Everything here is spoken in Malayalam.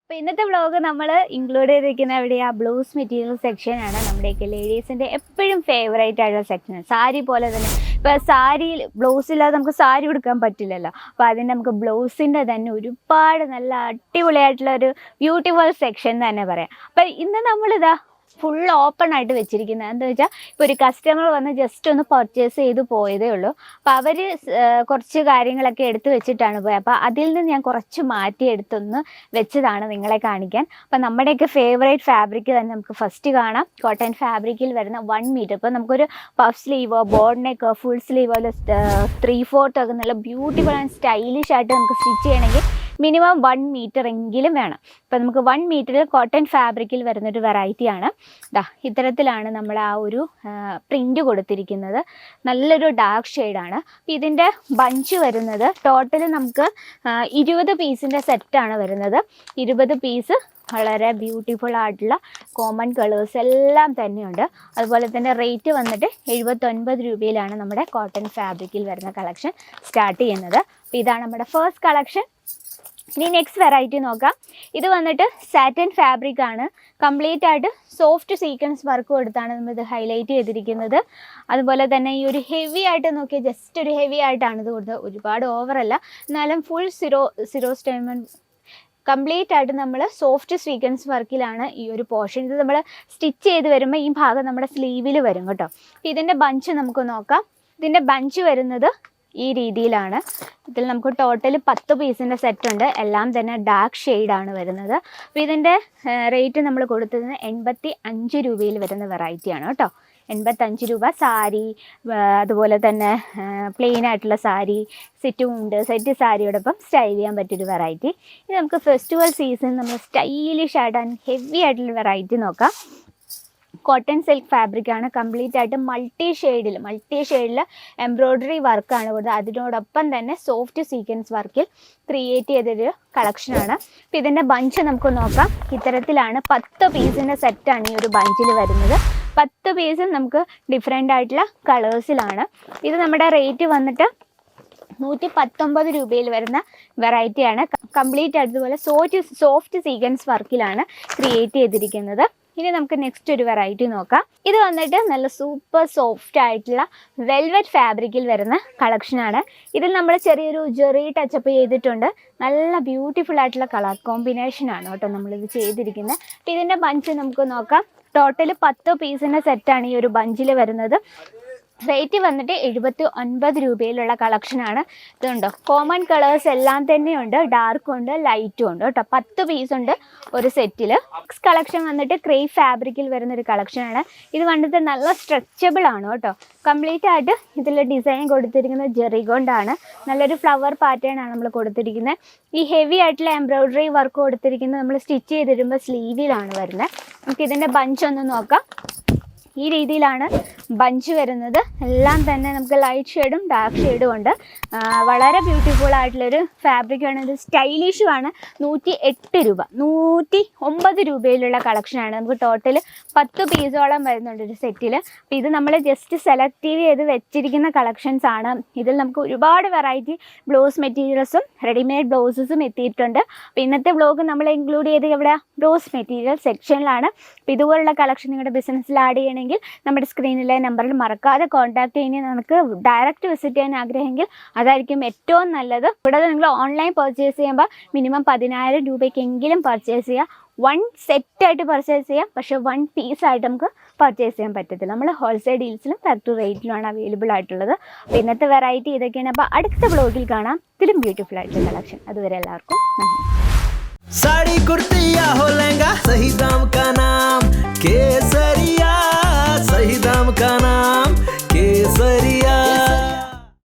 അപ്പോൾ ഇന്നത്തെ വ്ളോഗ് നമ്മൾ ഇൻക്ലൂഡ് ചെയ്തിരിക്കുന്ന എവിടെയാ ബ്ലൗസ് മെറ്റീരിയൽ സെക്ഷനാണ്. നമ്മുടെയൊക്കെ ലേഡീസിൻ്റെ എപ്പോഴും ഫേവറേറ്റ് ആയിട്ടുള്ള സെക്ഷൻ. സാരി പോലെ തന്നെ ഇപ്പോൾ സാരിയിൽ ബ്ലൗസ് ഇല്ലാതെ നമുക്ക് സാരി ഉടുക്കാൻ പറ്റില്ലല്ലോ. അപ്പോൾ അതിന് നമുക്ക് ബ്ലൗസിൻ്റെ തന്നെ ഒരുപാട് നല്ല അടിപൊളിയായിട്ടുള്ള ഒരു ബ്യൂട്ടിഫുൾ സെക്ഷൻ തന്നെ പറയാം. അപ്പോൾ ഇന്ന് നമ്മളിതാ ഫുൾ ഓപ്പൺ ആയിട്ട് വെച്ചിരിക്കുന്നത് എന്താ വെച്ചാൽ ഇപ്പോൾ ഒരു കസ്റ്റമർ വന്ന് ജസ്റ്റ് ഒന്ന് പർച്ചേസ് ചെയ്ത് പോയതേ ഉള്ളൂ. അപ്പോൾ അവർ കുറച്ച് കാര്യങ്ങളൊക്കെ എടുത്ത് വെച്ചിട്ടാണ് പോയത്. അപ്പോൾ അതിൽ നിന്ന് ഞാൻ കുറച്ച് മാറ്റിയെടുത്തൊന്ന് വെച്ചതാണ് നിങ്ങളെ കാണിക്കാൻ. അപ്പോൾ നമ്മുടെയൊക്കെ ഫേവറേറ്റ് ഫാബ്രിക് തന്നെ നമുക്ക് ഫസ്റ്റ് കാണാം. കോട്ടൺ ഫാബ്രിക്കിൽ വരുന്ന 1 മീറ്റർ. ഇപ്പോൾ നമുക്കൊരു പഫ് സ്ലീവോ ബോർഡ് നെക്കോ ഫുൾ സ്ലീവോ അല്ല 3/4 ഒക്കെ നല്ല ബ്യൂട്ടിഫുൾ ആൻഡ് സ്റ്റൈലിഷ് ആയിട്ട് നമുക്ക് സ്റ്റിച്ച് ചെയ്യണമെങ്കിൽ മിനിമം 1 മീറ്റർ എങ്കിലും വേണം. അപ്പോൾ നമുക്ക് 1 മീറ്ററിൽ കോട്ടൺ ഫാബ്രിക്കിൽ വരുന്നൊരു വെറൈറ്റിയാണ്. ഇത്തരത്തിലാണ് നമ്മൾ ആ ഒരു പ്രിൻ്റ് കൊടുത്തിരിക്കുന്നത്. നല്ലൊരു ഡാർക്ക് ഷെയ്ഡാണ്. അപ്പോൾ ഇതിൻ്റെ ബഞ്ച് വരുന്നത് ടോട്ടൽ നമുക്ക് 20 പീസിൻ്റെ സെറ്റാണ് വരുന്നത്. 20 പീസ് വളരെ ബ്യൂട്ടിഫുൾ ആയിട്ടുള്ള കോമൺ കളേഴ്സ് എല്ലാം തന്നെയുണ്ട്. അതുപോലെ തന്നെ റേറ്റ് വന്നിട്ട് 79 രൂപയിലാണ് നമ്മുടെ കോട്ടൺ ഫാബ്രിക്കിൽ വരുന്ന കളക്ഷൻ സ്റ്റാർട്ട് ചെയ്യുന്നത്. അപ്പോൾ ഇതാണ് നമ്മുടെ ഫസ്റ്റ് കളക്ഷൻ. ഇനി നെക്സ്റ്റ് വെറൈറ്റി നോക്കാം. ഇത് വന്നിട്ട് സാറ്റൻ ഫാബ്രിക് ആണ്. കംപ്ലീറ്റ് ആയിട്ട് സോഫ്റ്റ് സീക്വൻസ് വർക്ക് കൊടുത്താണ് നമ്മൾ ഇത് ഹൈലൈറ്റ് ചെയ്തിരിക്കുന്നത്. അതുപോലെ തന്നെ ഈ ഒരു ഹെവി ആയിട്ട് നോക്കിയാൽ ജസ്റ്റ് ഒരു ഹെവി ആയിട്ടാണ് ഇത് കൊടുത്തത്. ഒരുപാട് ഓവറല്ല, എന്നാലും ഫുൾ സിറോ സ്റ്റൈമൺ കംപ്ലീറ്റ് ആയിട്ട് നമ്മൾ സോഫ്റ്റ് സ്വീക്വൻസ് വർക്കിലാണ് ഈ ഒരു പോർഷൻ. ഇത് നമ്മൾ സ്റ്റിച്ച് ചെയ്ത് വരുമ്പോൾ ഈ ഭാഗം നമ്മുടെ സ്ലീവിൽ വരും കേട്ടോ. ഇതിൻ്റെ ബഞ്ച് നമുക്ക് നോക്കാം. ഇതിൻ്റെ ബഞ്ച് വരുന്നത് ഈ രീതിയിലാണ്. ഇതിൽ നമുക്ക് ടോട്ടൽ 10 പീസിൻ്റെ സെറ്റുണ്ട്. എല്ലാം തന്നെ ഡാർക്ക് ഷെയ്ഡാണ് വരുന്നത്. അപ്പോൾ ഇതിൻ്റെ റേറ്റ് നമ്മൾ കൊടുത്തത് 85 രൂപയിൽ വരുന്ന വെറൈറ്റിയാണ് കേട്ടോ. 85 രൂപ. സാരി അതുപോലെ തന്നെ പ്ലെയിൻ ആയിട്ടുള്ള സാരി സെറ്റ് സാരിയോടൊപ്പം സ്റ്റൈൽ ചെയ്യാൻ പറ്റിയൊരു വെറൈറ്റി. ഇത് നമുക്ക് ഫെസ്റ്റിവൽ സീസൺ നമ്മൾ സ്റ്റൈലിഷ് ആയിട്ട് ആൻഡ് ഹെവി ആയിട്ടുള്ള വെറൈറ്റി നോക്കാം. കോട്ടൺ സിൽക്ക് ഫാബ്രിക് ആണ്. കംപ്ലീറ്റ് ആയിട്ട് മൾട്ടി ഷെയ്ഡിൽ എംബ്രോയ്ഡറി വർക്കാണ് കൊടുത്തത്. അതിനോടൊപ്പം തന്നെ സോഫ്റ്റ് സീക്വൻസ് വർക്കിൽ ക്രിയേറ്റ് ചെയ്തൊരു കളക്ഷനാണ്. അപ്പോൾ ഇതിൻ്റെ ബഞ്ച് നമുക്ക് നോക്കാം. ഇത്തരത്തിലാണ് 10 പീസിൻ്റെ സെറ്റാണ് ഈ ഒരു ബഞ്ചിൽ വരുന്നത്. 10 പീസും നമുക്ക് ഡിഫറെൻ്റ് ആയിട്ടുള്ള കളേഴ്സിലാണ്. ഇത് നമ്മുടെ റേറ്റ് വന്നിട്ട് 119 രൂപയിൽ വരുന്ന വെറൈറ്റിയാണ്. കംപ്ലീറ്റ് അതുപോലെ സോഫ്റ്റ് സീക്വൻസ് വർക്കിലാണ് ക്രിയേറ്റ് ചെയ്തിരിക്കുന്നത്. ഇനി നമുക്ക് നെക്സ്റ്റ് ഒരു വെറൈറ്റി നോക്കാം. ഇത് വന്നിട്ട് നല്ല സൂപ്പർ സോഫ്റ്റ് ആയിട്ടുള്ള വെൽവെറ്റ് ഫാബ്രിക്കിൽ വരുന്ന കളക്ഷനാണ്. ഇതിൽ നമ്മൾ ചെറിയൊരു ജെറി ടച്ചപ്പ് ചെയ്തിട്ടുണ്ട്. നല്ല ബ്യൂട്ടിഫുൾ ആയിട്ടുള്ള കളർ കോമ്പിനേഷനാണ് കേട്ടോ നമ്മളിത് ചെയ്തിരിക്കുന്നത്. അപ്പോൾ ഇതിൻ്റെ ബഞ്ച് നമുക്ക് നോക്കാം. ടോട്ടൽ 10 പീസിൻ്റെ സെറ്റാണ് ഈ ഒരു ബഞ്ചിൽ വരുന്നത്. റേറ്റ് വന്നിട്ട് 79 രൂപയിലുള്ള കളക്ഷനാണ്. ഇതുണ്ടോ കോമൺ കളേഴ്സ് എല്ലാം തന്നെയുണ്ട്. ഡാർക്കും ഉണ്ട് ലൈറ്റും ഉണ്ട് കേട്ടോ. 10 പീസുണ്ട് ഒരു സെറ്റിൽ. നെക്സ്റ്റ് കളക്ഷൻ വന്നിട്ട് ക്രേപ്പ് ഫാബ്രിക്കിൽ വരുന്നൊരു കളക്ഷനാണ്. ഇത് വന്നിട്ട് നല്ല സ്ട്രെച്ചബിൾ ആണ് കേട്ടോ. കംപ്ലീറ്റ് ആയിട്ട് ഇതിൽ ഡിസൈൻ കൊടുത്തിരിക്കുന്നത് ജെറി കൊണ്ടാണ്. നല്ലൊരു ഫ്ലവർ പാറ്റേൺ ആണ് നമ്മൾ കൊടുത്തിരിക്കുന്നത്. ഈ ഹെവി ആയിട്ടുള്ള എംബ്രോയ്ഡറി വർക്ക് കൊടുത്തിരിക്കുന്നത് നമ്മൾ സ്റ്റിച്ച് ചെയ്ത് തരുമ്പോൾ സ്ലീവിലാണ് വരുന്നത്. നമുക്ക് ഇതിൻ്റെ ബഞ്ച് ഒന്ന് നോക്കാം. ഈ രീതിയിലാണ് ബഞ്ച് വരുന്നത്. എല്ലാം തന്നെ നമുക്ക് ലൈറ്റ് ഷെയ്ഡും ഡാർക്ക് ഷെയ്ഡും ഉണ്ട്. വളരെ ബ്യൂട്ടിഫുൾ ആയിട്ടുള്ളൊരു ഫാബ്രിക്കാണ്. ഇത് സ്റ്റൈലിഷുമാണ്. 108 രൂപ 109 രൂപയിലുള്ള കളക്ഷനാണ്. നമുക്ക് ടോട്ടൽ 10 പീസോളം വരുന്നുണ്ട് ഒരു സെറ്റിൽ. അപ്പോൾ ഇത് നമ്മൾ ജസ്റ്റ് സെലക്ട് ചെയ്ത് വെച്ചിരിക്കുന്ന കളക്ഷൻസ് ആണ്. ഇതിൽ നമുക്ക് ഒരുപാട് വെറൈറ്റി ബ്ലൗസ് മെറ്റീരിയൽസും റെഡിമെയ്ഡ് ബ്ലൗസസും എത്തിയിട്ടുണ്ട്. അപ്പോൾ ഇന്നത്തെ വ്ളോഗ് നമ്മൾ ഇൻക്ലൂഡ് ചെയ്ത് ഇവിടെ ബ്ലൗസ് മെറ്റീരിയൽ സെക്ഷനിലാണ്. അപ്പോൾ ഇതുപോലുള്ള കളക്ഷൻ നിങ്ങളുടെ ബിസിനസ്സിൽ ആഡ് ചെയ്യണമെങ്കിൽ നമ്മുടെ സ്ക്രീനിലെ നമ്പറിൽ മറക്കാതെ കോൺടാക്ട് ചെയ്യുന്നത്. നമുക്ക് ഡയറക്റ്റ് വിസിറ്റ് ചെയ്യാൻ ആഗ്രഹമെങ്കിൽ അതായിരിക്കും ഏറ്റവും നല്ലത്. കൂടാതെ നിങ്ങൾ ഓൺലൈൻ പർച്ചേസ് ചെയ്യുമ്പോൾ മിനിമം 10,000 രൂപയ്ക്കെങ്കിലും പർച്ചേസ് ചെയ്യുക. 1 സെറ്റായിട്ട് പർച്ചേസ് ചെയ്യാം, പക്ഷേ 1 പീസായിട്ട് നമുക്ക് പർച്ചേസ് ചെയ്യാൻ പറ്റത്തില്ല. നമ്മൾ ഹോൾസെയിൽ ഡീൽസിലും ഫാക്ടറി റേറ്റിലുമാണ് അവൈലബിൾ ആയിട്ടുള്ളത്. അപ്പോൾ ഇന്നത്തെ വെറൈറ്റി ഇതൊക്കെയാണ്. അപ്പോൾ അടുത്ത ബ്ലോഗിൽ കാണാം ഇതിലും ബ്യൂട്ടിഫുൾ ആയിട്ടുള്ള കളക്ഷൻ. അതുവരെ എല്ലാവർക്കും നന്ദി. साड़ी कुर्ती या हो लहंगा, सही दाम का नाम